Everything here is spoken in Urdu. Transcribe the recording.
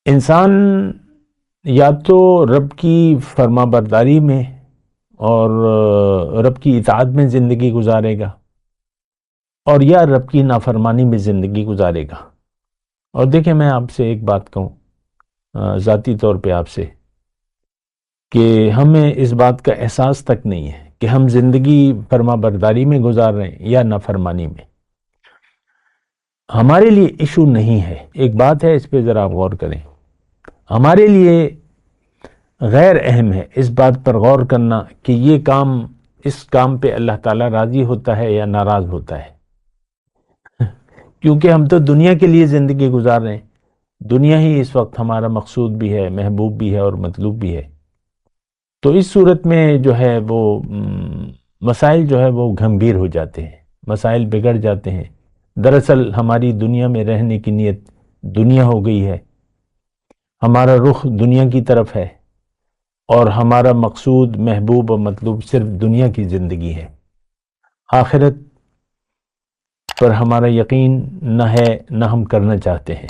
انسان یا تو رب کی فرما برداری میں اور رب کی اطاعت میں زندگی گزارے گا، اور یا رب کی نافرمانی میں زندگی گزارے گا۔ اور دیکھیں، میں آپ سے ایک بات کہوں ذاتی طور پہ آپ سے، کہ ہمیں اس بات کا احساس تک نہیں ہے کہ ہم زندگی فرما برداری میں گزار رہے ہیں یا نافرمانی میں۔ ہمارے لیے ایشو نہیں ہے، ایک بات ہے، اس پہ ذرا غور کریں۔ ہمارے لیے غیر اہم ہے اس بات پر غور کرنا کہ یہ کام، اس کام پہ اللہ تعالیٰ راضی ہوتا ہے یا ناراض ہوتا ہے، کیونکہ ہم تو دنیا کے لیے زندگی گزار رہے ہیں۔ دنیا ہی اس وقت ہمارا مقصود بھی ہے، محبوب بھی ہے اور مطلوب بھی ہے۔ تو اس صورت میں جو ہے وہ مسائل جو ہے وہ گھمبیر ہو جاتے ہیں، مسائل بگڑ جاتے ہیں۔ دراصل ہماری دنیا میں رہنے کی نیت دنیا ہو گئی ہے، ہمارا رخ دنیا کی طرف ہے، اور ہمارا مقصود، محبوب اور مطلوب صرف دنیا کی زندگی ہے۔ آخرت پر ہمارا یقین نہ ہے، نہ ہم کرنا چاہتے ہیں۔